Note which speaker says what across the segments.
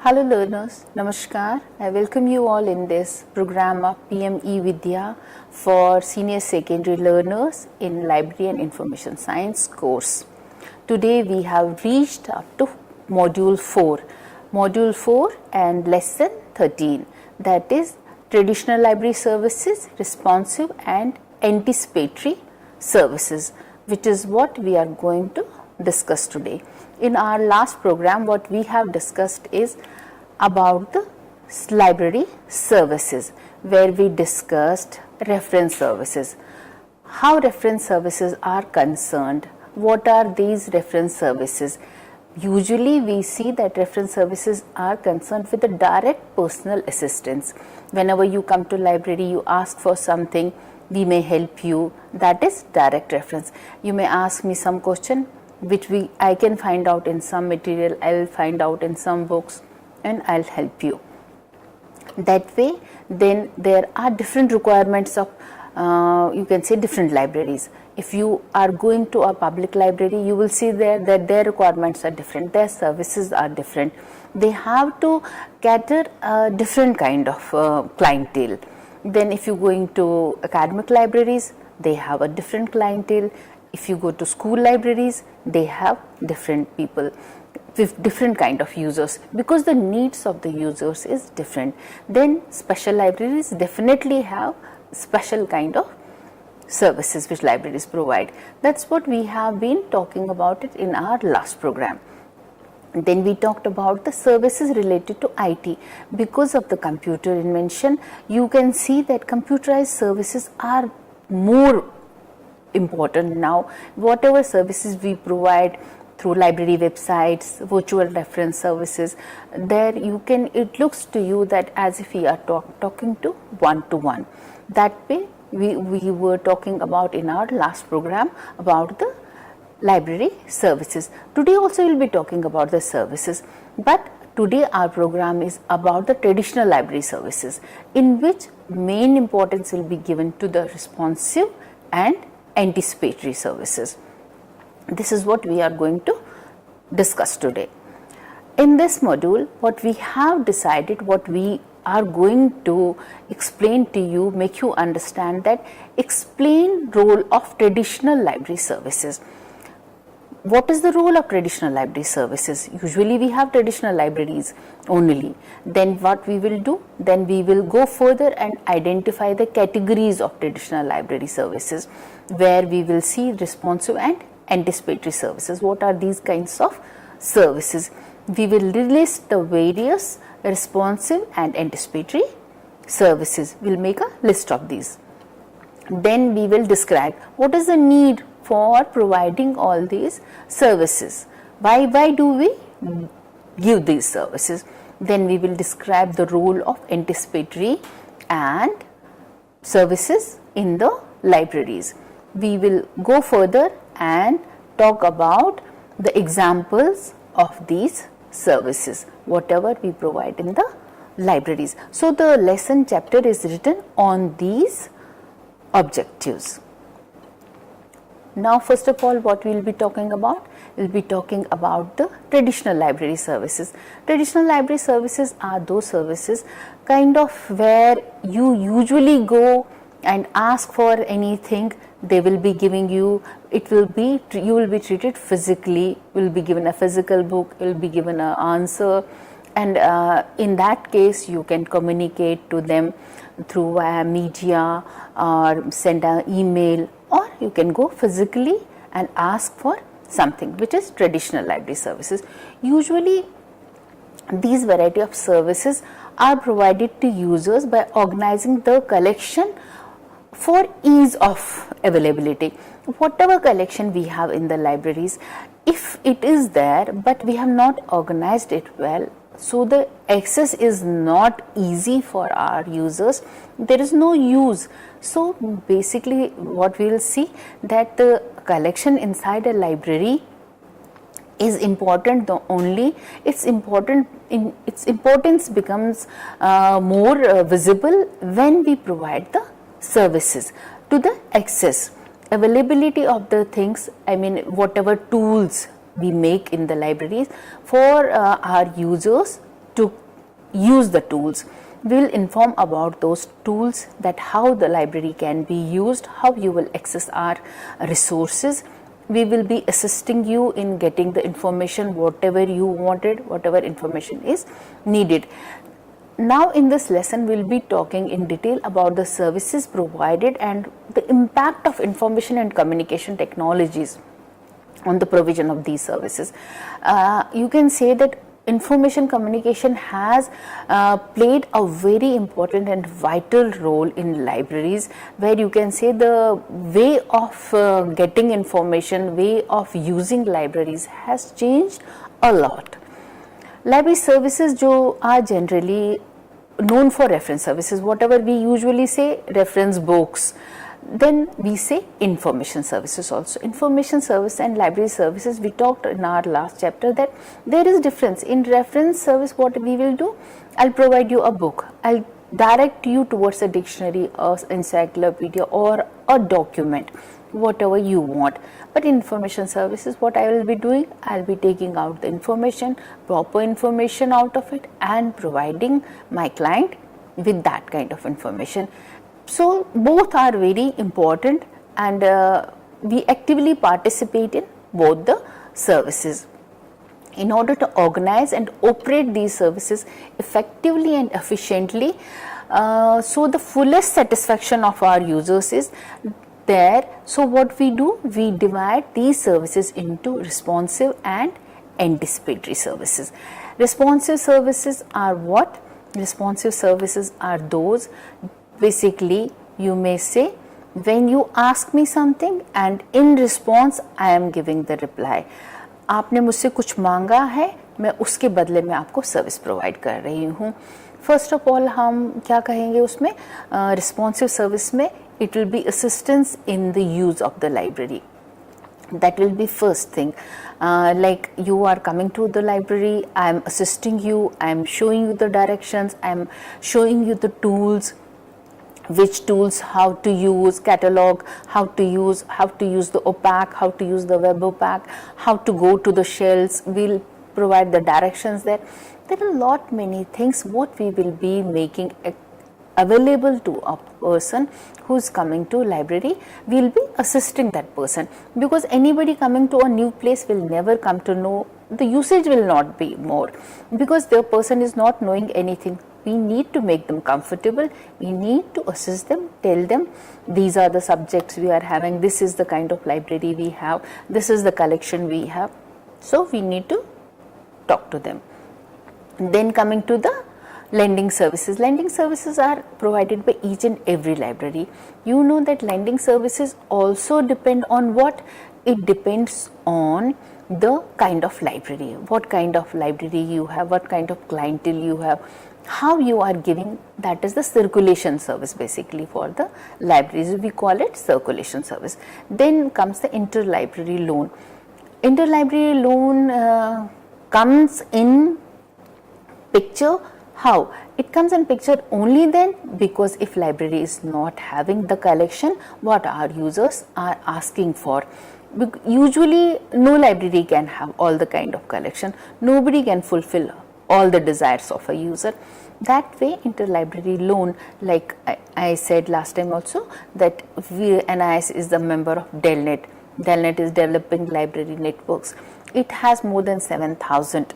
Speaker 1: Hello learners, Namaskar. I welcome you all in this program of PME Vidya for senior secondary learners in Library and Information Science course. Today we have reached up to Module 4 and Lesson 13, that is Traditional Library Services, Responsive and Anticipatory Services, which is what we are going to discuss today. In our last program, what we have discussed is about the library services, where we discussed reference services, how reference services are concerned, what are these reference services. Usually we see that reference services are concerned with the direct personal assistance. Whenever you come to library, you ask for something, we may help you, that is direct reference. You may ask me some question which I can find out in some material, I will find out in some books and I'll help you. That way, then there are different requirements of you can say different libraries. If you are going to a public library, you will see there that their requirements are different, their services are different. They have to cater a different kind of clientele. Then if you go into academic libraries, they have a different clientele. If you go to school libraries, they have different people with different kind of users, because the needs of the users is different. Then special libraries definitely have special kind of services which libraries provide. That's what we have been talking about it in our last program. Then we talked about the services related to IT. Because of the computer invention, you can see that computerized services are more important now. Whatever services we provide through library websites, virtual reference services, there you can, it looks to you that as if we are talking to one. That way we were talking about in our last program about the library services. Today also we will be talking about the services, but today our program is about the traditional library services, in which main importance will be given to the responsive and anticipatory services. This is what we are going to discuss today. In this module, what we have decided, what we are going to explain to you, make you understand that explain role of traditional library services. What is the role of traditional library services? Usually we have traditional libraries only. Then what we will do? Then we will go further and identify the categories of traditional library services, where we will see responsive and anticipatory services. What are these kinds of services? We will list the various responsive and anticipatory services. We will make a list of these. Then we will describe what is the need for providing all these services. Why do we give these services? Then we will describe the role of anticipatory and services in the libraries. We will go further and talk about the examples of these services, whatever we provide in the libraries. So the lesson chapter is written on these objectives. Now, first of all, what we will be talking about? We will be talking about the traditional library services. Traditional library services are those services kind of where you usually go and ask for anything, they will be giving you, it will be, you will be treated physically, you will be given a physical book, you will be given an answer, and in that case you can communicate to them through media or send an email, or you can go physically and ask for something, which is traditional library services. Usually these variety of services are provided to users by organizing the collection for ease of availability. Whatever collection we have in the libraries, if it is there but we have not organized it well, so the access is not easy for our users, there is no use. So basically what we will see, that the collection inside a library is important, the only its importance becomes more visible when we provide the services to the access, availability of the things, I mean whatever tools we make in the libraries for our users to use the tools. We will inform about those tools, that how the library can be used, how you will access our resources. We will be assisting you in getting the information, whatever you wanted, whatever information is needed. Now in this lesson, we will be talking in detail about the services provided and the impact of information and communication technologies on the provision of these services. You can say that information communication has played a very important and vital role in libraries, where you can say the way of getting information, way of using libraries has changed a lot. Library services जो are generally known for reference services, whatever we usually say, reference books. Then we say information services also. Information service and library services, we talked in our last chapter that there is difference. In reference service, what we will do, I'll provide you a book, I'll direct you towards a dictionary or encyclopedia or a document, whatever you want. But information services, what I will be doing, I'll be taking out the information, proper information out of it, and providing my client with that kind of information. So both are very important, and we actively participate in both the services. In order to organize and operate these services effectively and efficiently, so the fullest satisfaction of our users is there. So what we do, we divide these services into responsive and anticipatory services. Responsive services are what? Responsive services are those, basically you may say, when you ask me something and in response I am giving the reply. आपने मुझसे कुछ मांगा है, मैं उसके बदले में आपको सर्विस प्रोवाइड कर रही हूँ. फर्स्ट ऑफ ऑल हम क्या कहेंगे उसमें, रिस्पॉन्सिव सर्विस में it will be assistance in the use of the library. That will be first thing. Like you are coming to the library, I am assisting you, I am showing you the directions, I am showing you the tools, which tools, how to use catalog, how to use the OPAC, how to use the web OPAC, how to go to the shelves. We'll provide the directions there. There are a lot many things what we will be making available to a person who's coming to library. We'll be assisting that person, because anybody coming to a new place will never come to know, the usage will not be more, because the person is not knowing anything. We need to make them comfortable, we need to assist them, tell them these are the subjects we are having, this is the kind of library we have, this is the collection we have. So we need to talk to them. Then coming to the lending services. Lending services are provided by each and every library. You know that lending services also depend on what? It depends on the kind of library, what kind of library you have, what kind of clientele you have, how you are giving. That is the circulation service basically for the libraries. We call it circulation service. Then comes the interlibrary loan. Interlibrary loan comes in picture. How? It comes in picture only then, because if library is not having the collection what our users are asking for. Usually no library can have all the kind of collection, nobody can fulfill all the desires of a user. That way interlibrary loan, like I said last time also, that NIS is the member of DELNET. DELNET is developing library networks. It has more than 7,000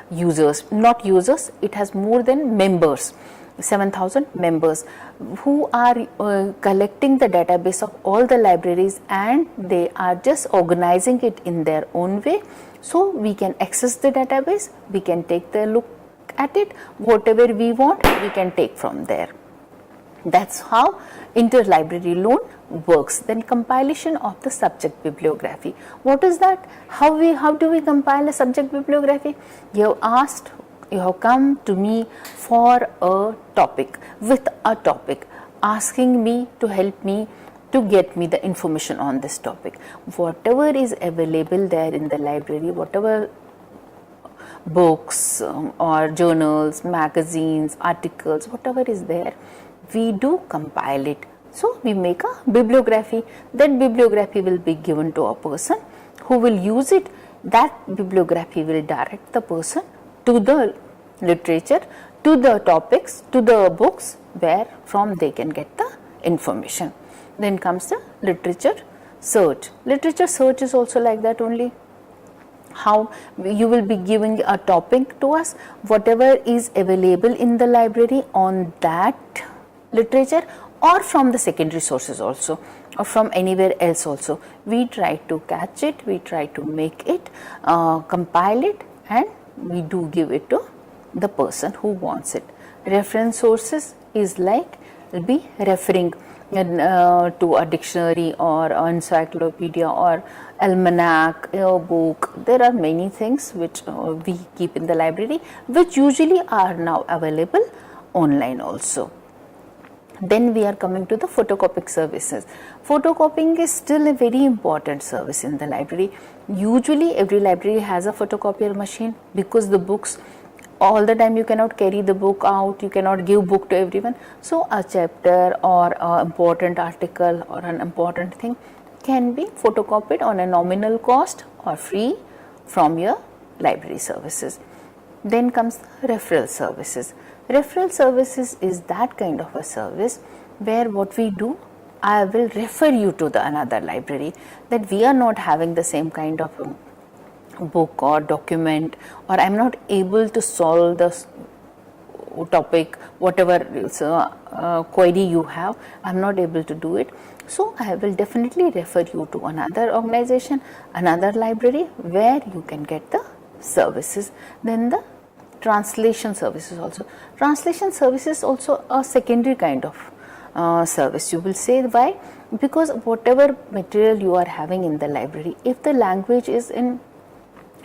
Speaker 1: users, not users, it has more than members, 7,000 members who are collecting the database of all the libraries, and they are just organizing it in their own way. So we can access the database, we can take a look at it, whatever we want we can take from there. That's how interlibrary loan works. Then compilation of the subject bibliography. What is that? How do we compile a subject bibliography? You have come to me for a topic, with a topic, asking me to help me to get me the information on this topic. Whatever is available there in the library, whatever books or journals, magazines, articles, whatever is there, we do compile it. So we make a bibliography. That bibliography will be given to a person who will use it. That bibliography will direct the person to the literature, to the topics, to the books where from they can get the information. Then comes the literature search. Literature search is also like that only. How you will be giving a topic to us, whatever is available in the library on that literature, or from the secondary sources also, or from anywhere else also. We try to catch it, we try to make it, compile it, and we do give it to the person who wants it. Reference sources is like will be referring to a dictionary or encyclopedia or almanac, a book. There are many things which we keep in the library, which usually are now available online also. Then we are coming to the photocopying services. Photocopying is still a very important service in the library. Usually every library has a photocopier machine, because the books, all the time you cannot carry the book out, you cannot give book to everyone. So a chapter or an important article or an important thing can be photocopied on a nominal cost or free from your library services. Then comes the referral services. Referral services is that kind of a service where what we do, I will refer you to the another library, that we are not having the same kind of book or document, or I am not able to solve the topic, whatever query you have, I am not able to do it. So I will definitely refer you to another organization, another library where you can get the services. Then the translation services also. Translation services also a secondary kind of service. You will say why? Because whatever material you are having in the library, if the language is in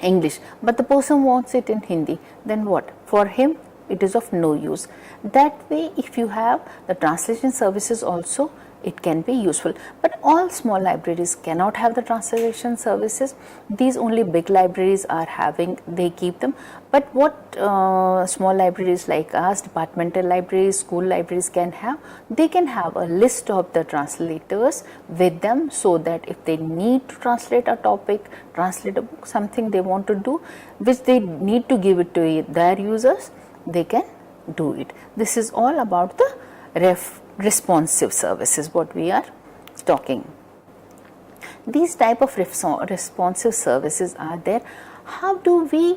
Speaker 1: English but the person wants it in Hindi, then what? For him it is of no use. That way, if you have the translation services also, it can be useful. But all small libraries cannot have the translation services. These only big libraries are having, they keep them. But what small libraries like us, departmental libraries, school libraries can have, they can have a list of the translators with them, so that if they need to translate a topic, translate a book, something they want to do, which they need to give it to their users, they can do it. This is all about the responsive services what we are talking. These type of responsive services are there. How do we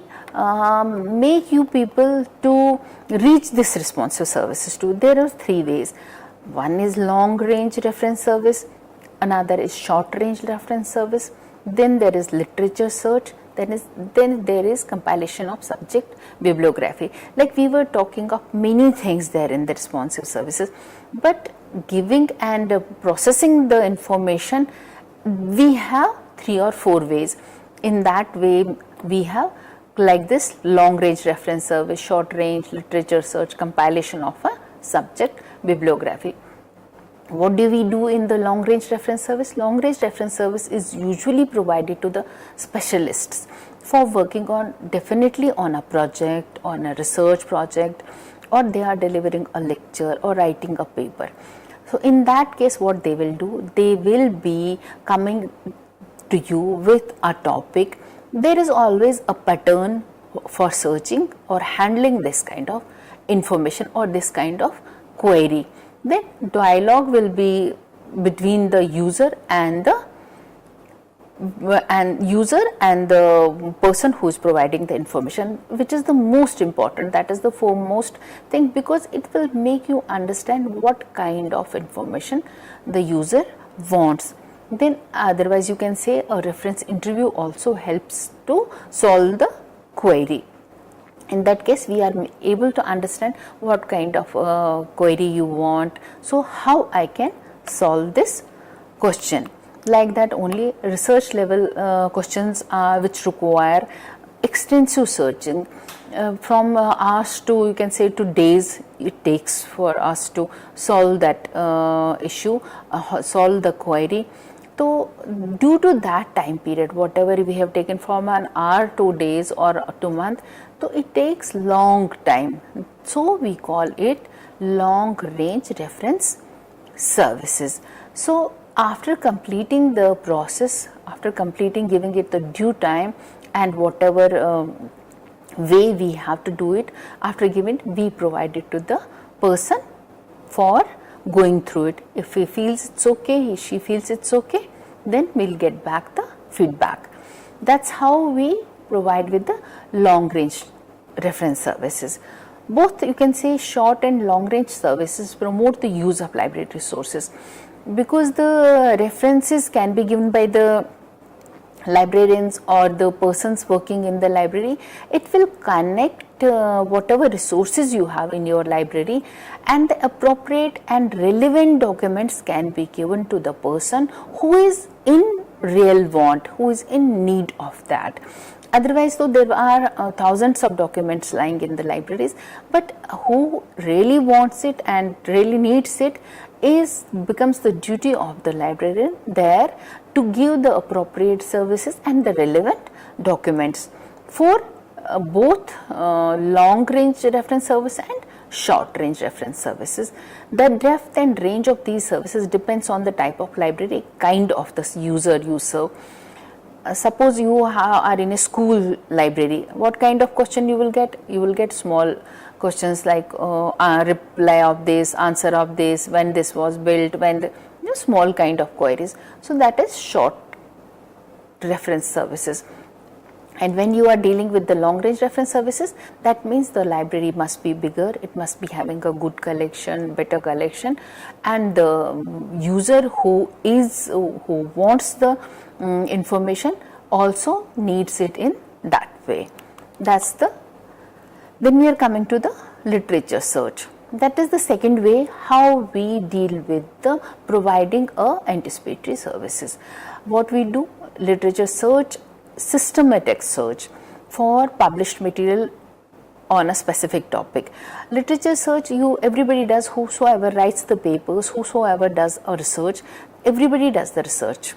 Speaker 1: make you people to reach this responsive services to? There are three ways. One is long range reference service, another is short range reference service, then there is literature search, then there is compilation of subject bibliography. Like we were talking of many things there in the responsive services, but giving and processing the information, we have 3 or 4 ways. In that way we have like this long range reference service, short range literature search, compilation of a subject bibliography. What do we do in the long range reference service? Long range reference service is usually provided to the specialists for working on, definitely on a project, on a research project, or they are delivering a lecture or writing a paper. So in that case what they will do, they will be coming to you with a topic. There is always a pattern for searching or handling this kind of information or this kind of query. Then dialogue will be between the user and the person who is providing the information, which is the most important. That is the foremost thing, because it will make you understand what kind of information the user wants. Then otherwise you can say a reference interview also helps to solve the query. In that case we are able to understand what kind of query you want, so how I can solve this question. Like that only research level questions which require extensive searching, from hours to, you can say, to days it takes for us to solve that issue, solve the query. So due to that time period, whatever we have taken from an hour to days or 2 months, so it takes long time. So we call it long range reference services. So after completing the process, after completing, giving it the due time and whatever way we have to do it. After giving it, we provide it to the person for going through it. If he feels it's okay, she feels it's okay, then we'll get back the feedback. That's how we provide with the long range reference services. Both, you can say, short and long range services promote the use of library resources, because the references can be given by the librarians or the persons working in the library. It will connect whatever resources you have in your library, and the appropriate and relevant documents can be given to the person who is in real want, who is in need of that. Otherwise, though, there are thousands of documents lying in the libraries, but who really wants it and really needs it becomes the duty of the librarian there to give the appropriate services and the relevant documents for both long range reference service and short range reference services. The depth and range of these services depends on the type of library, kind of the user you serve. Suppose you are in a school library, what kind of question you will get? You will get small questions like reply of this, answer of this, when this was built, when small kind of queries. So that is short reference services. And when you are dealing with the long range reference services, that means the library must be bigger, it must be having a good collection, better collection, and the user who wants the information also needs it in that way. Then we are coming to the literature search. That is the second way how we deal with the providing anticipatory services. What we do, literature search, systematic search for published material on a specific topic. Literature search, everybody does, whosoever writes the papers, whosoever does a research, everybody does the research.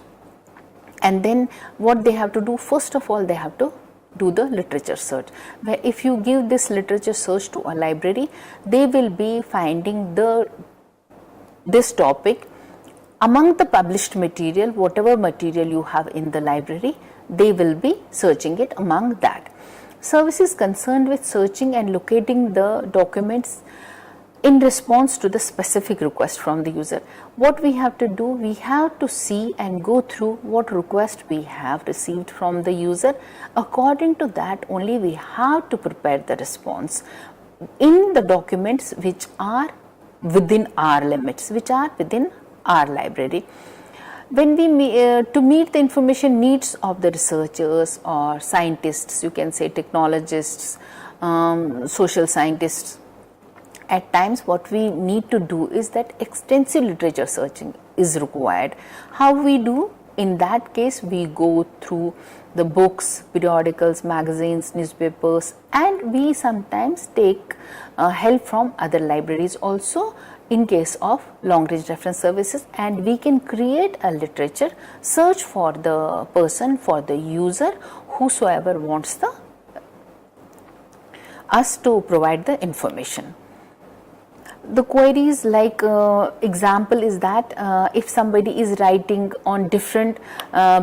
Speaker 1: And then what they have to do, first of all, they have to do the literature search. Where if you give this literature search to a library, they will be finding this topic among the published material, whatever material you have in the library, they will be searching it among that. Services concerned with searching and locating the documents in response to the specific request from the user. What we have to do, we have to see and go through what request we have received from the user. According to that only we have to prepare the response in the documents which are within our limits, which are within our library. When we to meet the information needs of the researchers or scientists, you can say technologists, social scientists, at times what we need to do is that extensive literature searching is required. How we do? In that case, we go through the books, periodicals, magazines, newspapers, and we sometimes take help from other libraries also in case of long range reference services, and we can create a literature search for the person, for the user, whosoever wants us to provide the information. The queries, like example is that if somebody is writing on different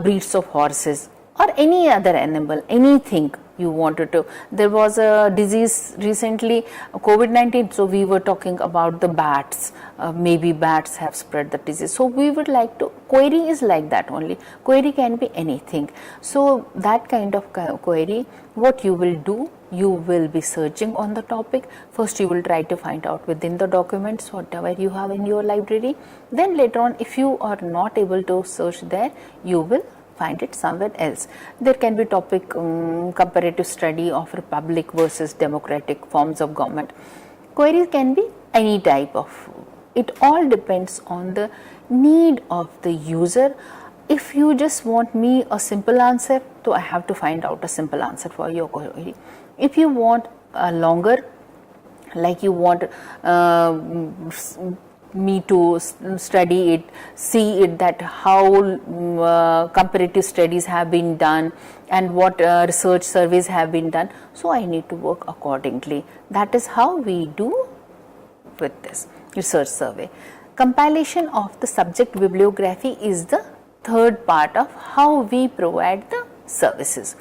Speaker 1: breeds of horses or any other animal, anything you wanted to. There was a disease recently, COVID-19, so we were talking about the bats. Maybe bats have spread the disease. So we would like to, query is like that only. Query can be anything. So that kind of query, what you will do, you will be searching on the topic. First you will try to find out within the documents whatever you have in your library. Then later on, if you are not able to search there, you will find it somewhere else. There can be topic comparative study of republic versus democratic forms of government. Queries can be any type of. It all depends on the need of the user. If you just want me a simple answer, so I have to find out a simple answer for your query. If you want a longer, like you want me to study it, see it, that how comparative studies have been done and what research surveys have been done. So I need to work accordingly. That is how we do with this research survey. Compilation of the subject bibliography is the third part of how we provide the services.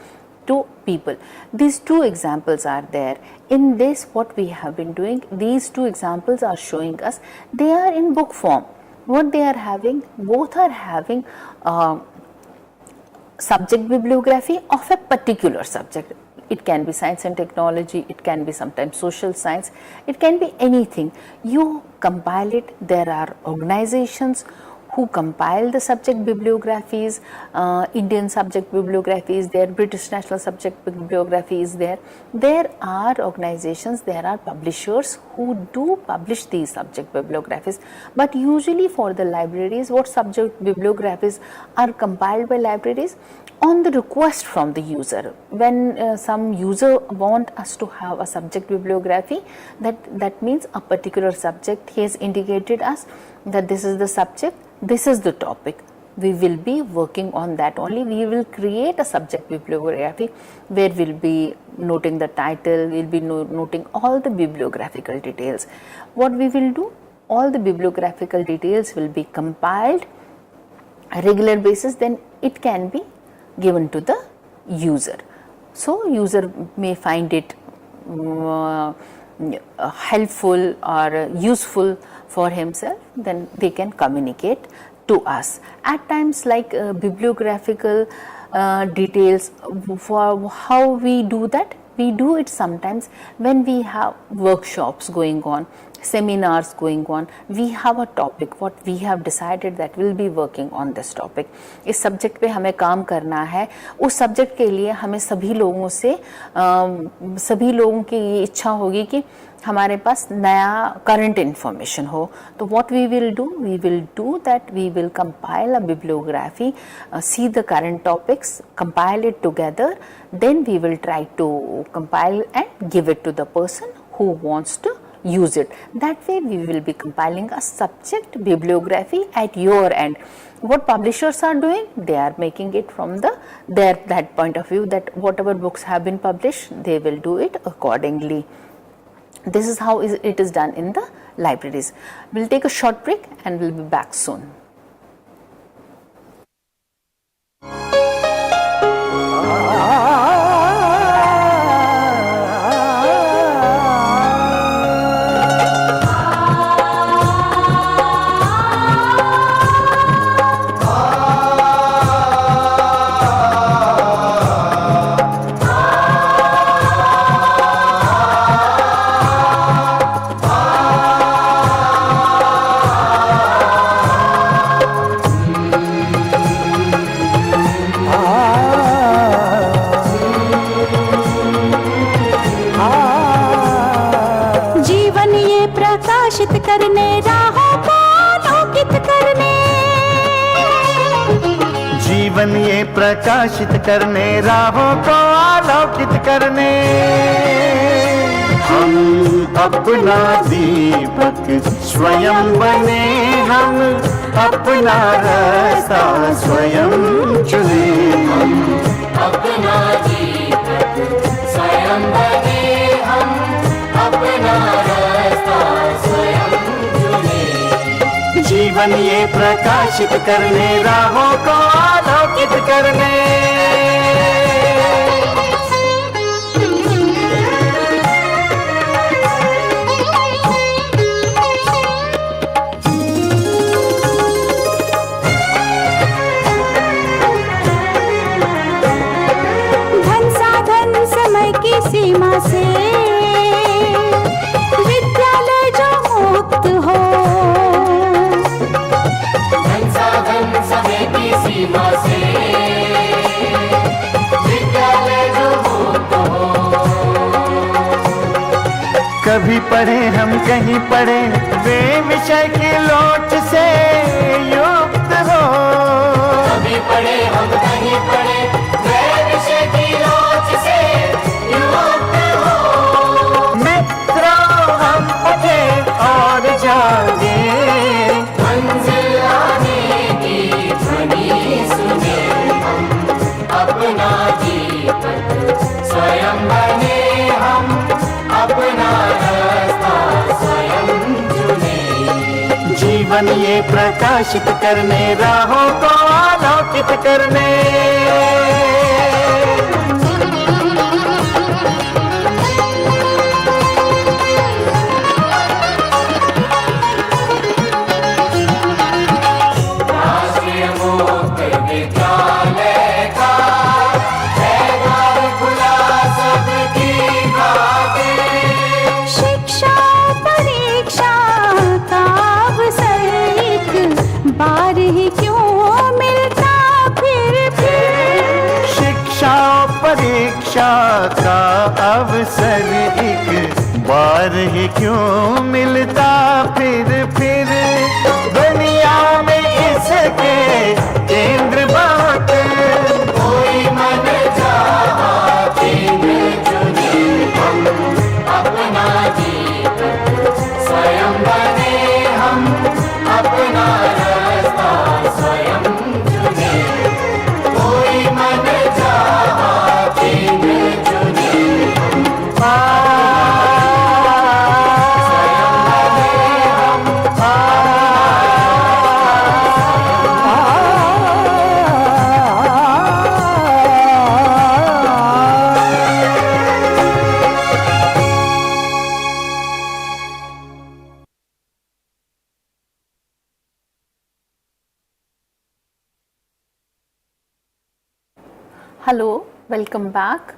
Speaker 1: to people. These two examples are there. In this, what we have been doing, these two examples are showing us they are in book form. What they are having, both are having subject bibliography of a particular subject. It can be science and technology, it can be sometimes social science, it can be anything. You compile it. There are organizations who compile the subject bibliographies, Indian subject bibliographies there, British national subject bibliography is there. There are organizations, there are publishers who do publish these subject bibliographies, but usually for the libraries, what subject bibliographies are compiled by libraries? On the request from the user. When some user want us to have a subject bibliography, that means a particular subject, he has indicated us that this is the subject, this is the topic, we will be working on that only. We will create a subject bibliography where we'll be noting the title, we'll be noting all the bibliographical details. What we will do, all the bibliographical details will be compiled on a regular basis, then it can be given to the user. So user may find it helpful or useful for himself, then they can communicate to us. At times, like bibliographical details, for how we do that, we do it sometimes when we have workshops going on, seminars going on, we have a topic, what we have decided that we'll be working on this topic. इस subject पे हमें काम करना है, उस subject के लिए हमें सभी लोगों से सभी लोगों की ये इच्छा होगी कि हमारे पास नया current information हो. तो what we will do that we will compile a bibliography, see the current topics, compile it together, then we will try to compile and give it to the person who wants to use it. That way we will be compiling a subject bibliography at your end. What publishers are doing, they are making it from that point of view, that whatever books have been published, they will do it accordingly. This is how it is done in the libraries. We'll take a short break and we'll be back soon.
Speaker 2: जीवन ये प्रकाशित करने, राहों को आलोकित करने, हम अपना दीपक स्वयं बने, हम अपना रास्ता स्वयं चुने, हम अपना दीपक स्वयं बने, हम अपना रास्ता स्वयं चुने। जीवन ये प्रकाशित करने, राहों को आलोकित करने,
Speaker 3: धन साधन समय की सीमा से विद्यालय जो मुक्त हो, धन साधन समय की सीमा से विद्यालय जो मुक्त हो।
Speaker 2: कभी पढ़े हम कहीं पढ़े, वे विषय की लोच से युक्त हो,
Speaker 3: कभी पढ़े हम कहीं पढ़े, वे विषय की लोच से युक्त हो।
Speaker 2: मित्रों हम उठे और जागे,
Speaker 3: मंजिल आने की ध्वनि सुने, हम अपना दीपक स्वयं बने, हम अपना रास्ता स्वयं चुने।
Speaker 2: जीवन ये प्रकाशित करने, राहों को आलोकित करने। बचाओ परीक्षा का अवसर एक बार ही क्यों मिलता फिर दुनिया में इसके केंद्र बहुत कोई मन चाहा चुने हम अपना जीवन स्वयं बने हम अपना रास्ता स्वयं चुने कोई मन चाहा चुने
Speaker 1: Hello, welcome back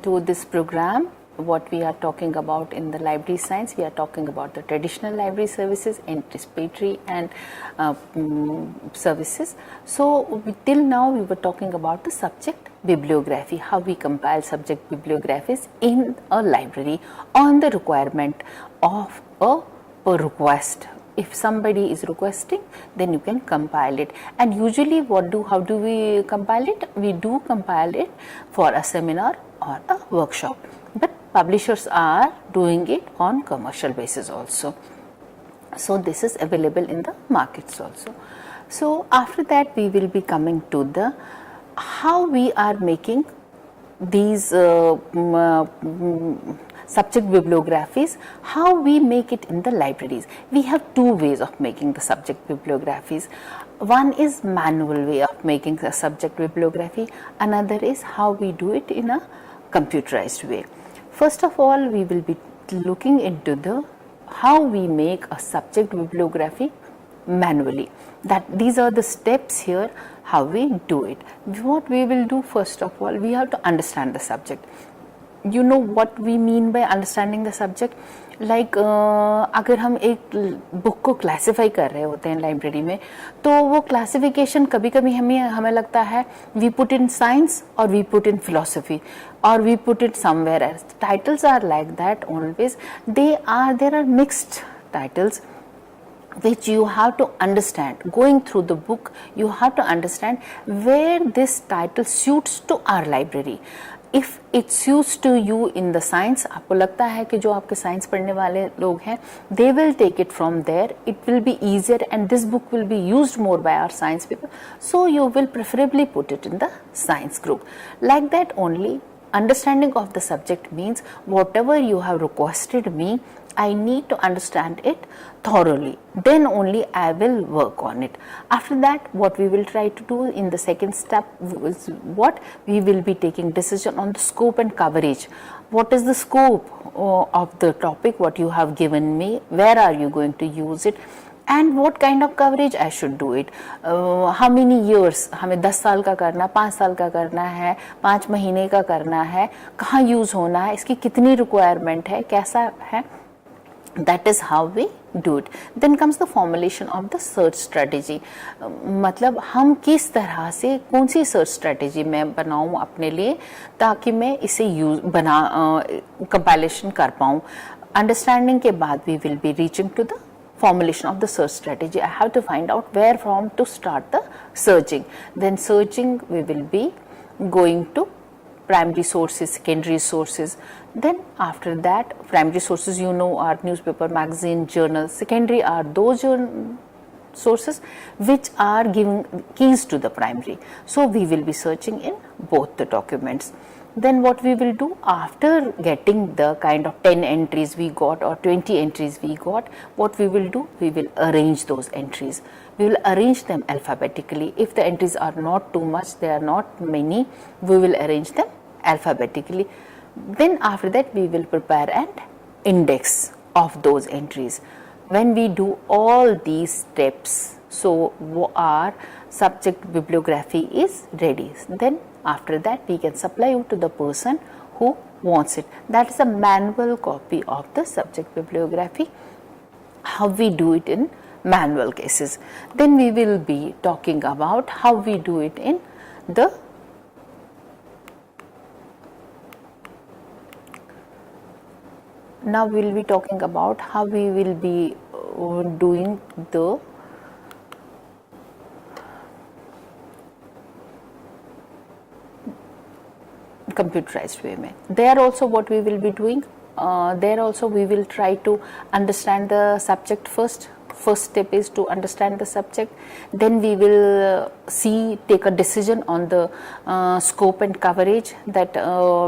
Speaker 1: to this program. What we are talking about in the library science, we are talking about the traditional library services, anticipatory and services. So till now we were talking about the subject bibliography, how we compile subject bibliographies in a library on the requirement of a per request. If somebody is requesting, then you can compile it. And usually how do we compile it? We do compile it for a seminar or a workshop. But publishers are doing it on commercial basis also. So this is available in the markets also. So after that we will be coming to the how we are making these subject bibliographies, how we make it in the libraries. We have two ways of making the subject bibliographies. One is manual way of making the subject bibliography, another is how we do it in a computerized way. First of all, we will be looking into the how we make a subject bibliography manually. That these are the steps here how we do it. What we will do, first of all, we have to understand the subject. You know what we mean by understanding the subject? Like अगर हम एक book को classify कर रहे होते हैं library में, तो वो क्लासिफिकेशन कभी कभी हमें लगता है वी पुट इन साइंस और वी पुट इन फिलोसफी और we put it somewhere else. Titles are like that always. There are mixed titles which you have to understand. Going through the book, you have to understand where this title suits to our library. If it suits to you in the science, आपको लगता है कि जो आपके science पढ़ने वाले लोग हैं, they will take it from there. It will be easier and this book will be used more by our science people. So you will preferably put it in the science group. Like that only, understanding of the subject means whatever you have requested me, I need to understand it thoroughly. Then only I will work on it. After that, what we will try to do in the second step is what we will be taking decision on the scope and coverage. What is the scope of the topic what you have given me? Where are you going to use it? And what kind of coverage I should do it. How many years, हमें 10 साल का करना, 5 साल का करना है, 5 महीने का करना है, कहाँ यूज़ होना है, इसकी कितनी रिक्वायरमेंट है, कैसा है. That is how we do it. Then comes the formulation of the search strategy. मतलब हम किस तरह से कौन सी search strategy मैं बनाऊँ अपने लिए ताकि मैं इसे compilation कर पाऊँ. Understanding के बाद we will be reaching to the formulation of the search strategy. I have to find out where from to start the searching. Then searching we will be going to primary sources, secondary sources. Then after that, primary sources you know are newspaper, magazine, journals. Secondary are those sources which are giving keys to the primary. So we will be searching in both the documents. Then what we will do after getting the kind of 10 entries we got or 20 entries we got, what we will do, we will arrange those entries. We will arrange them alphabetically. If the entries are not too much, they are not many, we will arrange them alphabetically. Then after that we will prepare an index of those entries. When we do all these steps, so our subject bibliography is ready. Then after that we can supply it to the person who wants it. That is a manual copy of the subject bibliography, how we do it in manual cases. Then we will be talking about how we do it in the Now we will be talking about how we will be doing the computerized way. There also what we will be doing, there also we will try to understand the subject first. First step is to understand the subject, then we will take a decision on the scope and coverage, that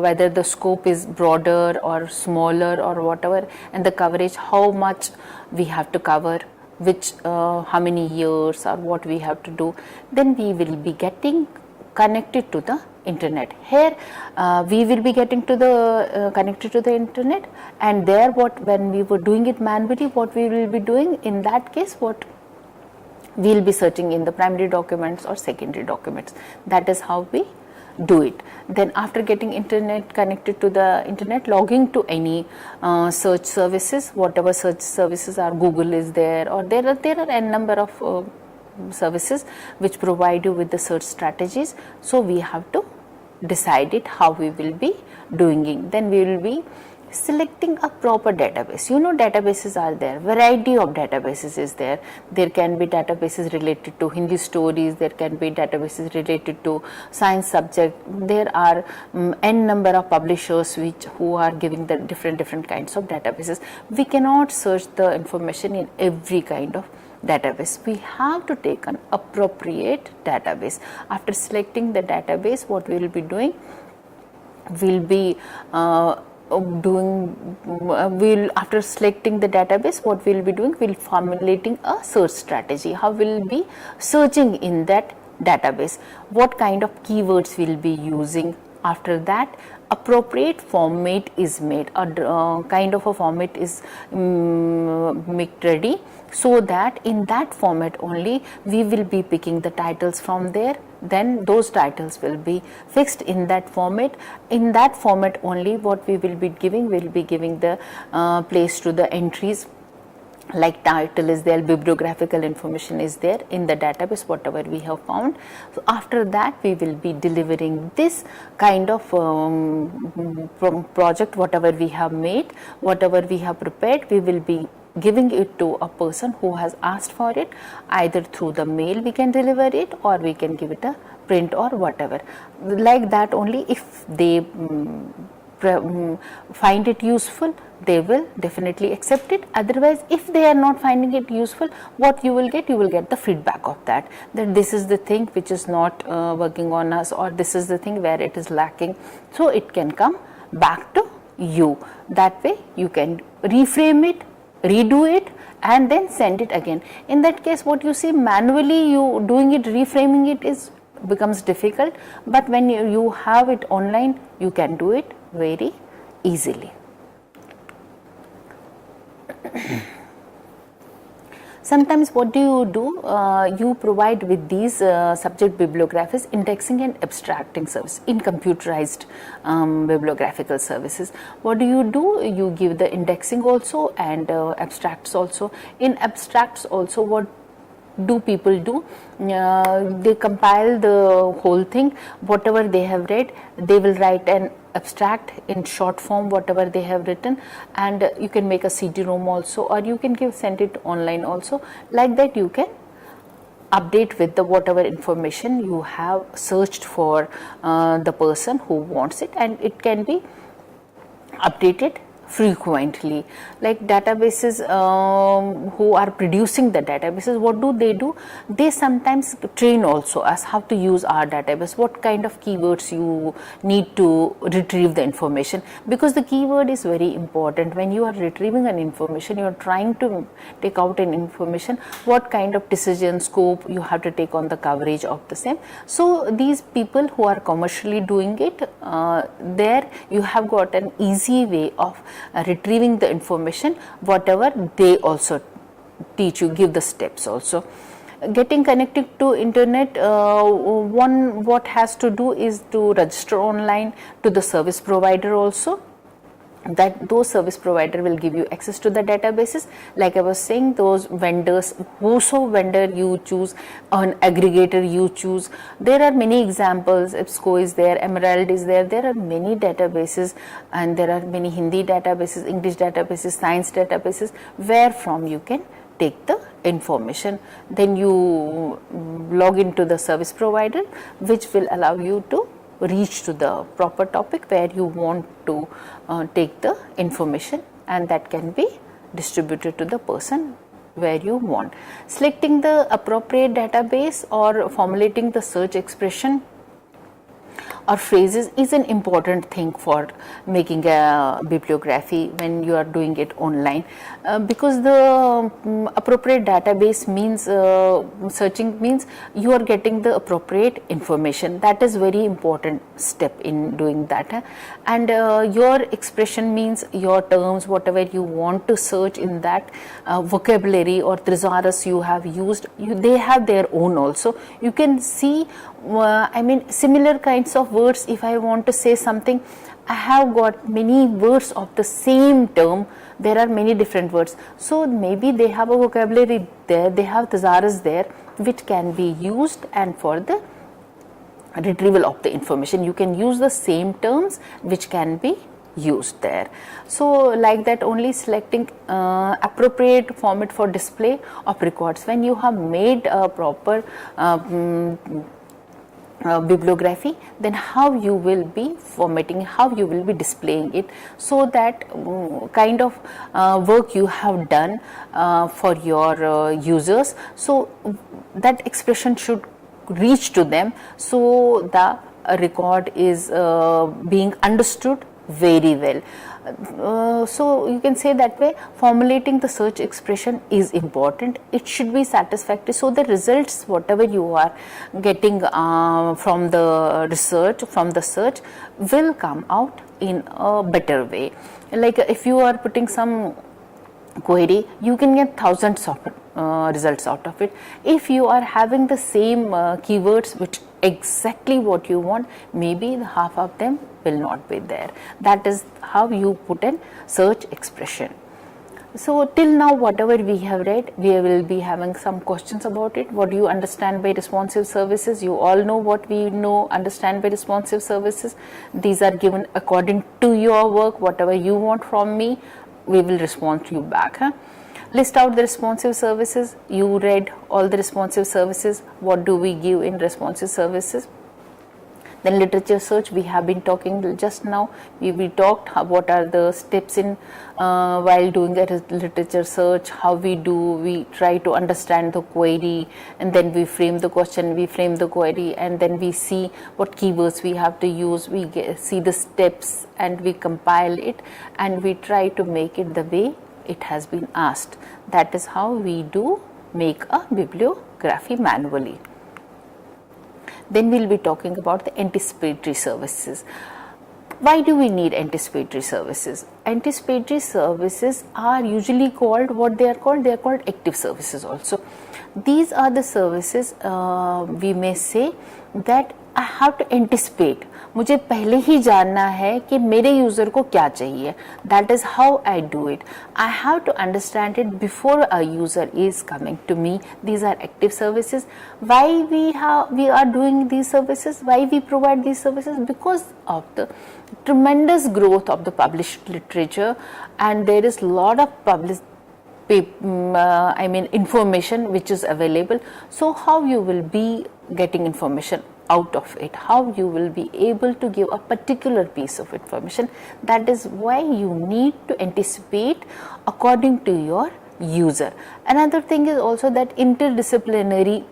Speaker 1: whether the scope is broader or smaller or whatever, and the coverage, how much we have to cover, which how many years or what we have to do. Then we will be getting connected to the internet. Here we will be getting to the connected to the internet, and there when we were doing it manually, what we will be doing in that case, what we will be searching in the primary documents or secondary documents. That is how we do it. Then after getting internet connected to the internet, logging to any search services, whatever search services are, Google is there, or there are a number of services which provide you with the search strategies. So we have to decide it how we will be doing it. Then we will be selecting a proper database. Databases are there, variety of databases is there. There can be databases related to Hindi stories, there can be databases related to science subject. There are n number of publishers who are giving the different kinds of databases. We cannot search the information in every kind of database. We have to take an appropriate database. After selecting the database, what we will be doing, we'll be after selecting the database, what we'll be doing, we'll formulating a search strategy. How we'll be searching in that database, what kind of keywords we'll be using. After that, appropriate format is made, a kind of a format is made ready, so that in that format only we will be picking the titles from there. Then those titles will be fixed in that format. In that format only, what we will be giving, the place to the entries, like title is there, bibliographical information is there in the database, whatever we have found. So after that, we will be delivering this kind of project, whatever we have made, whatever we have prepared, we will be giving it to a person who has asked for it. Either through the mail we can deliver it, or we can give it a print or whatever. Like that only, if they find it useful, they will definitely accept it. Otherwise, if they are not finding it useful, what you will get the feedback of that this is the thing which is not working on us, or this is the thing where it is lacking. So it can come back to you. That way you can reframe it, redo it, and then send it again. In that case, what you see, manually you doing it, reframing it becomes difficult, but when you have it online, you can do it very easily. Sometimes what do? You provide with these subject bibliographies indexing and abstracting service in computerized bibliographical services. What do? You give the indexing also and abstracts also. In abstracts also, what do people do? They compile the whole thing, whatever they have read, they will write an abstract in short form, whatever they have written, and you can make a CD-ROM also, or you can send it online also. Like that, you can update with the whatever information you have searched for the person who wants it, and it can be updated frequently. Like databases who are producing the databases, what do? They sometimes train also us how to use our database, what kind of keywords you need to retrieve the information, because the keyword is very important. When you are retrieving an information, you are trying to take out an information, what kind of decision scope you have to take on the coverage of the same. So these people who are commercially doing it, there you have got an easy way of retrieving the information, whatever they also teach you, give the steps also. Getting connected to internet, what has to do is to register online to the service provider also. that those service provider will give you access to the databases. Like I was saying, those vendors, whoso vendor you choose, an aggregator you choose, there are many examples. IPSCO is there, Emerald is there, there are many databases, and there are many Hindi databases, English databases, science databases, where from you can take the information. Then you log into the service provider, which will allow you to reach to the proper topic where you want to take the information, and that can be distributed to the person where you want. Selecting the appropriate database or formulating the search expression or phrases is an important thing for making a bibliography when you are doing it online, because the appropriate database means searching means you are getting the appropriate information. That is very important step in doing that. And your expression means your terms, whatever you want to search in that vocabulary or thesaurus you have used, they have their own also. You can see similar kinds of words. If I want to say something, I have got many words of the same term. There are many different words. So maybe they have a vocabulary there, they have thesaurus there, which can be used, and for the retrieval of the information, you can use the same terms which can be used there. So like that, only selecting appropriate format for display of records. When you have made a proper bibliography, then how you will be formatting, how you will be displaying it, so that kind of work you have done for your users, so that expression should reach to them, so the record is being understood very well. So you can say that way, formulating the search expression is important. It should be satisfactory, so the results whatever you are getting from the research, from the search, will come out in a better way. Like if you are putting some query, you can get thousands of results out of it. If you are having the same keywords which exactly what you want, maybe half of them will not be there. That is how you put in search expression. So till now whatever we have read, we will be having some questions about it. What do you understand by responsive services? You all know what we understand by responsive services. These are given according to your work. Whatever you want from me, we will respond to you back. List out the responsive services. You read all the responsive services. What do we give in responsive services? Then literature search, we have been talking just now. We talked what are the steps in while doing a literature search, how we try to understand the query, and then we frame the question, we frame the query, and then we see what keywords we have to use, see the steps, and we compile it, and we try to make it the way it has been asked. That is how we do make a bibliography manually. Then we will be talking about the anticipatory services. Why do we need anticipatory services? Anticipatory services are usually called what they are called? They are called active services also. These are the services we may say that I have to anticipate. मुझे पहले ही जानना है कि मेरे user को क्या चाहिए. That is how I do it. I have to understand it before a user is coming to me. These are active services. Why we are doing these services? Why we provide these services? Because of the tremendous growth of the published literature, and there is a lot of information which is available. So how you will be getting information out of it, how you will be able to give a particular piece of information. That is why you need to anticipate according to your user. Another thing is also that interdisciplinary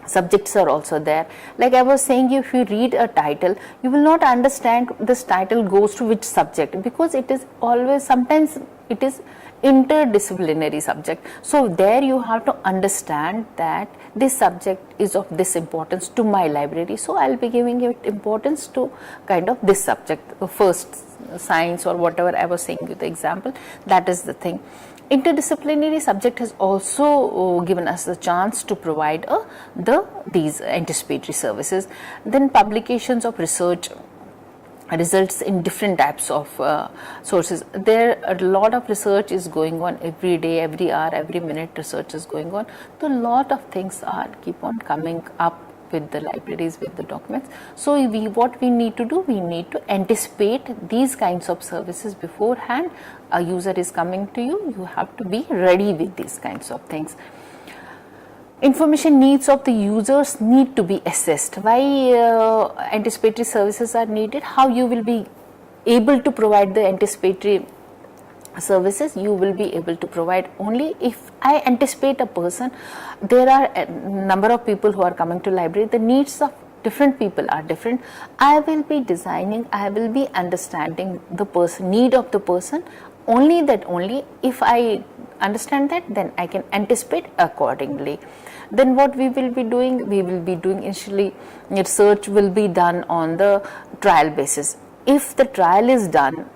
Speaker 1: subjects are also there. Like I was saying, if you read a title, you will not understand this title goes to which subject, because it is always, sometimes it is interdisciplinary subject. So there you have to understand that this subject is of this importance to my library, so I'll be giving it importance to kind of this subject, the first science or whatever I was saying with the example. That is the thing. Interdisciplinary subject has also given us the chance to provide these anticipatory services. Then publications of research results in different types of sources. There a lot of research is going on every day, every hour, every minute research is going on. So a lot of things are keep on coming up with the libraries, with the documents. So what we need to do, we need to anticipate these kinds of services beforehand. A user is coming to you, you have to be ready with these kinds of things. Information needs of the users need to be assessed. Why anticipatory services are needed? How you will be able to provide the anticipatory services? You will be able to provide only if I anticipate a person. There are a number of people who are coming to library. The needs of different people are different. I will be designing, I will be understanding the person, need of the person. Only if I understand that, then I can anticipate accordingly. Then what we will be doing? We will be doing initially research will be done on the trial basis. If the trial is done,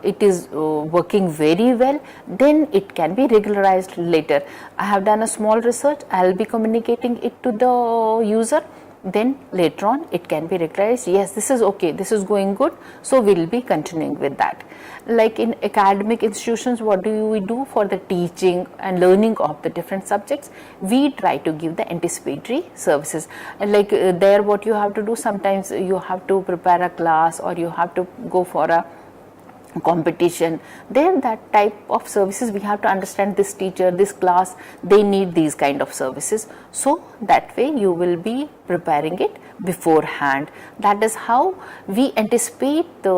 Speaker 1: it is working very well, then it can be regularized later. I have done a small research, I will be communicating it to the user. Then later on it can be regularized. Yes, this is okay, this is going good, so we will be continuing with that. Like in academic institutions, what do we do for the teaching and learning of the different subjects? We try to give the anticipatory services. Like there what you have to do, sometimes you have to prepare a class or you have to go for a competition. There that type of services, we have to understand this teacher, this class, they need these kind of services. So that way you will be preparing it beforehand. That is how we anticipate the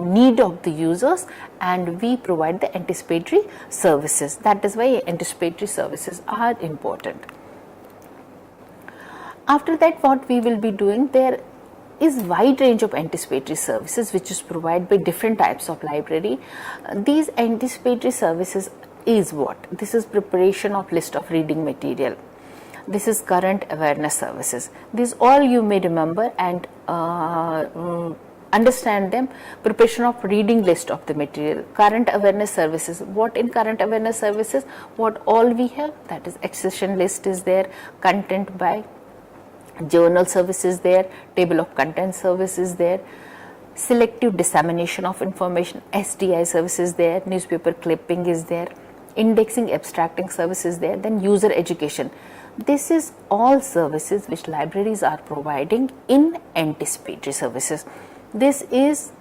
Speaker 1: need of the users and we provide the anticipatory services. That is why anticipatory services are important. After that, what we will be doing, there is wide range of anticipatory services which is provided by different types of library. These anticipatory services is what? This is preparation of list of reading material. This is current awareness services. These all you may remember and understand them. Preparation of reading list of the material. Current awareness services. What in current awareness services? What all we have? That is accession list is there, content by journal services there, table of contents services there, selective dissemination of information, SDI services there, newspaper clipping is there, indexing, abstracting services there, then user education. This is all services which libraries are providing in anticipatory services. This is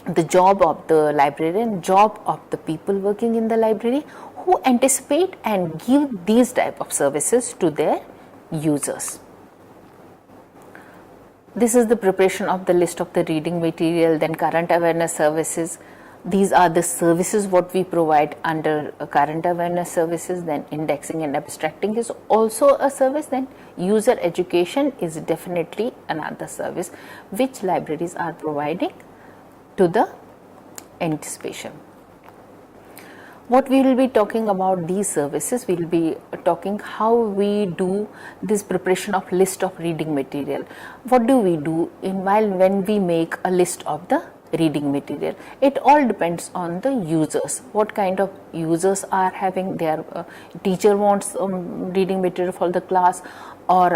Speaker 1: the job of the librarian, job of the people working in the library who anticipate and give these type of services to their users. This is the preparation of the list of the reading material, then current awareness services. These are the services what we provide under current awareness services. Then indexing and abstracting is also a service. Then user education is definitely another service which libraries are providing to the anticipation. What we will be talking about these services, we will be talking how we do this preparation of list of reading material. What do we do when we make a list of the reading material? It all depends on the users. What kind of users are having their teacher wants reading material for the class, or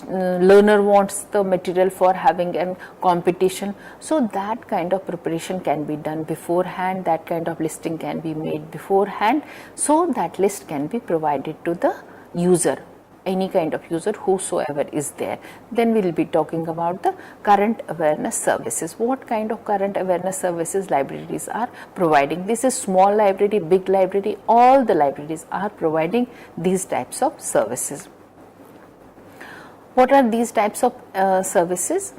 Speaker 1: learner wants the material for having a competition. So that kind of preparation can be done beforehand, that kind of listing can be made beforehand, so that list can be provided to the user, any kind of user whosoever is there. Then we will be talking about the current awareness services. What kind of current awareness services libraries are providing? This is small library, big library, all the libraries are providing these types of services. What are these types of services?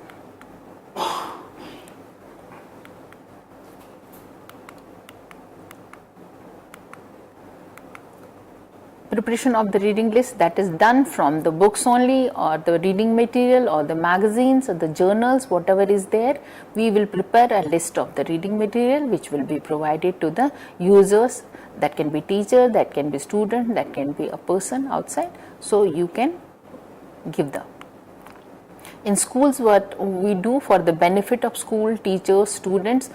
Speaker 1: Preparation of the reading list, that is done from the books only, or the reading material, or the magazines, or the journals, whatever is there. We will prepare a list of the reading material which will be provided to the users. That can be teacher, that can be student, that can be a person outside. So you can give them. In schools, what we do for the benefit of school teachers, students,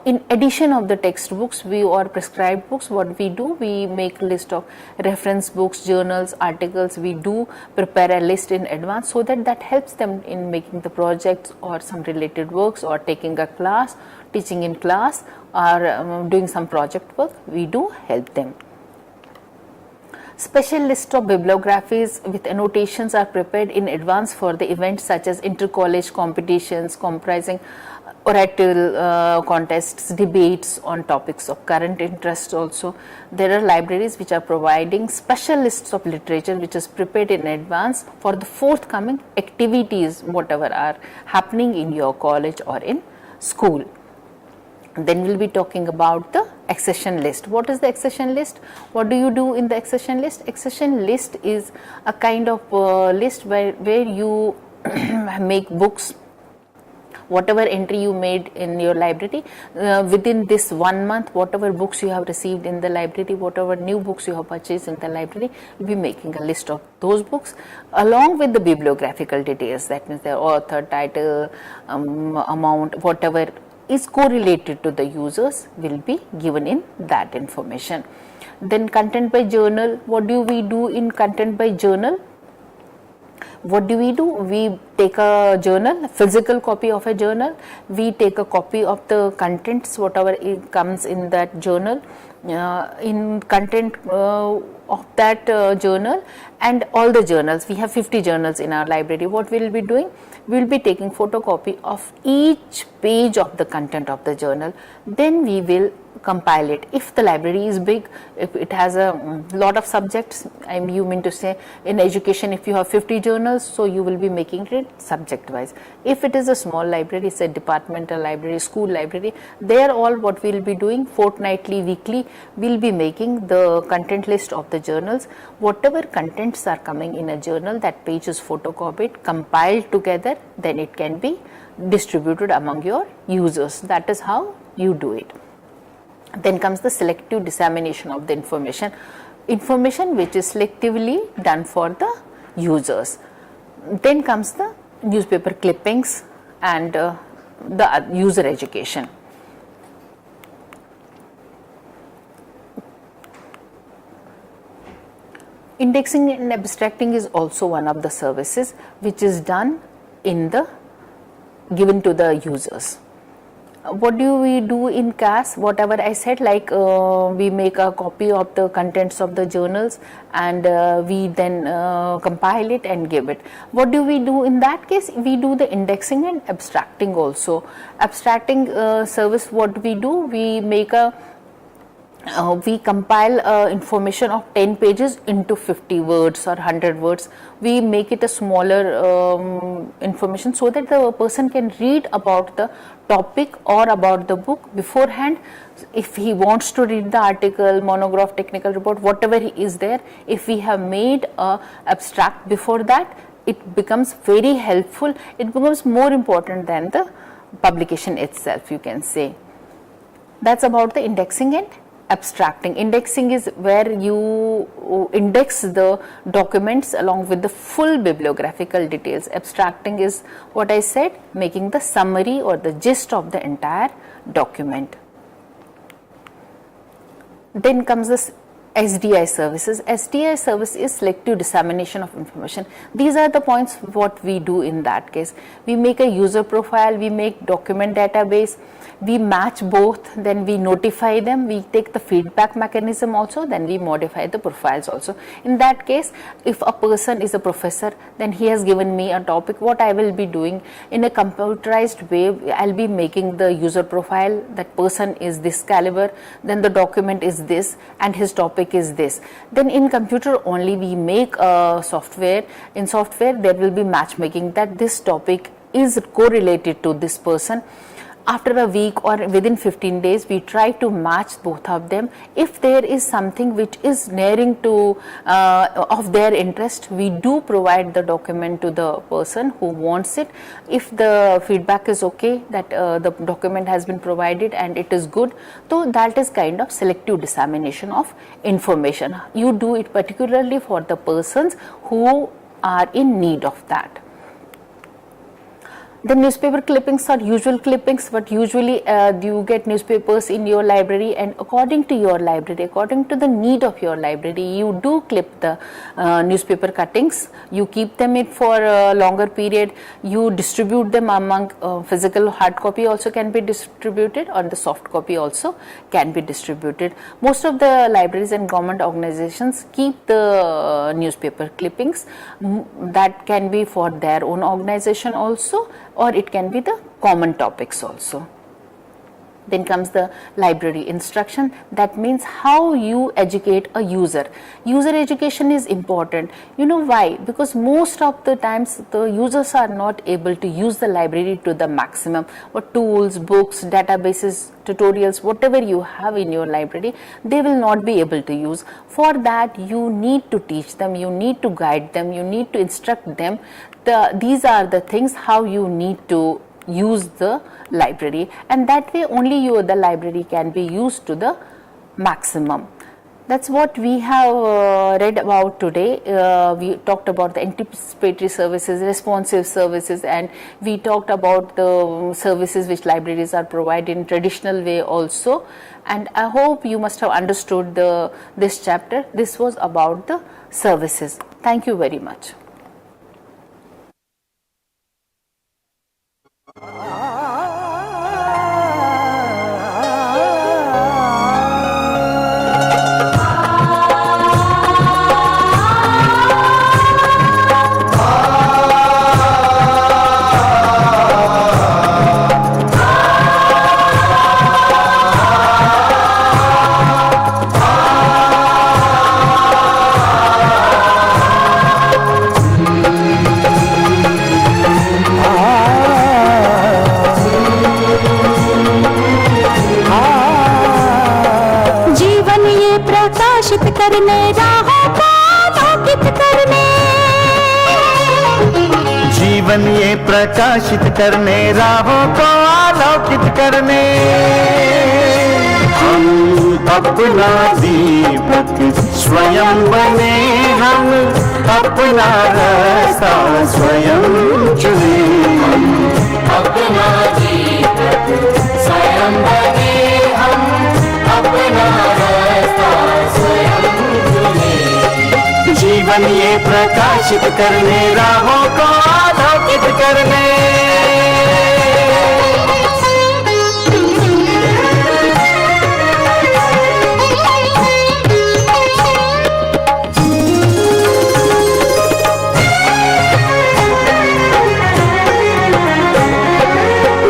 Speaker 1: in addition of the textbooks we or prescribed books, what we do, we make a list of reference books, journals, articles. We do prepare a list in advance so that helps them in making the projects or some related works, or taking a class, teaching in class, or doing some project work. We do help them. Special list of bibliographies with annotations are prepared in advance for the events such as inter-college competitions comprising oral contests, debates on topics of current interest. Also, there are libraries which are providing special lists of literature which is prepared in advance for the forthcoming activities whatever are happening in your college or in school. Then we'll be talking about the accession list. What is the accession list? What do you do in the accession list? Accession list is a kind of list where you make books, whatever entry you made in your library within this 1 month, whatever books you have received in the library, whatever new books you have purchased in the library, you'll be making a list of those books along with the bibliographical details. That means the author, title, amount, whatever is correlated to the users will be given in that information. Then content by journal. What do we do in content by journal? What do? We take a journal, a physical copy of a journal. We take a copy of the contents, whatever it comes in that journal, in content of that journal, and all the journals. We have 50 journals in our library. What we will be doing? We will be taking photocopy of each page of the content of the journal. Then we will compile it. If the library is big, if it has a lot of subjects, you mean to say in education, if you have 50 journals, so you will be making it subject wise. If it is a small library, it's a departmental library, school library, there all what we will be doing fortnightly, weekly, we will be making the content list of the journals. Whatever contents are coming in a journal, that page is photocopied, compiled together, then it can be distributed among your users. That is how you do it. Then comes the selective dissemination of the information which is selectively done for the users. Then comes the newspaper clippings and the user education. Indexing and abstracting is also one of the services which is done in the given to the users. What do we do in CAS? Whatever I said, like we make a copy of the contents of the journals and we then compile it and give it. What do we do in that case? We do the indexing and abstracting also. Abstracting service, what we do? We make a we compile information of 10 pages into 50 words or 100 words. We make it a smaller information so that the person can read about the topic or about the book beforehand. If he wants to read the article, monograph, technical report, whatever is there, if we have made a abstract before that, it becomes very helpful. It becomes more important than the publication itself, you can say. That's about the indexing and abstracting. Indexing is where you index the documents along with the full bibliographical details. Abstracting is what I said, making the summary or the gist of the entire document. Then comes this SDI services. SDI service is selective dissemination of information. These are the points what we do in that case. We make a user profile, we make document database, we match both, then we notify them, we take the feedback mechanism also, then we modify the profiles also. In that case, if a person is a professor, then he has given me a topic, what I will be doing in a computerized way, I'll be making the user profile, that person is this caliber, then the document is this and his topic is this. Then in computer only we make a software, in software there will be matchmaking that this topic is correlated to this person. After a week or within 15 days, we try to match both of them. If there is something which is nearing to of their interest, we do provide the document to the person who wants it. If the feedback is okay, that the document has been provided and it is good, so that is kind of selective dissemination of information. You do it particularly for the persons who are in need of that. The newspaper clippings are usual clippings, but usually you get newspapers in your library, and according to your library, according to the need of your library, you do clip the newspaper cuttings. You keep them in for a longer period. You distribute them among physical hard copy also can be distributed, or the soft copy also can be distributed. Most of the libraries and government organizations keep the newspaper clippings. That can be for their own organization also, or it can be the common topics also. Then comes the library instruction. That means how you educate a user. User education is important. You know why? Because most of the times the users are not able to use the library to the maximum. Or tools, books, databases, tutorials, whatever you have in your library, they will not be able to use. For that, you need to teach them, you need to guide them, you need to instruct them. These are the things how you need to use the library, and that way only the library can be used to the maximum. That's what we have read about today. We talked about the anticipatory services, responsive services, and we talked about the services which libraries are provided in traditional way also. And I hope you must have understood this chapter. This was about the services. Thank you very much.
Speaker 3: करने राहों को आलोकित करने,
Speaker 2: जीवन ये प्रकाशित करने राहों को आलोकित करने, हम अपना दीपक स्वयं बने, हम अपना रास्ता स्वयं चुने, हम अपना दीपक स्वयं बने, हम अपना रास्ता स्वयं चुने, जीवन ये प्रकाशित करने राहों को आलोकित करने।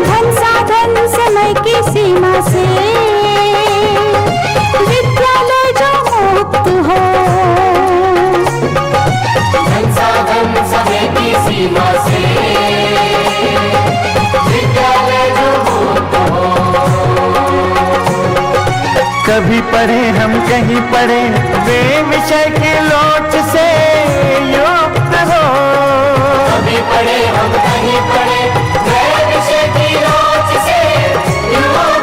Speaker 3: धन साधन समय की सीमा से विद्यालय जो मुक्त हो, धन साधन समय की सीमा से विद्यालय जो मुक्त हो,
Speaker 2: कभी पढ़े हम कहीं पढ़े वे विषय की लोच से युक्त हो,
Speaker 3: कभी पढ़े हम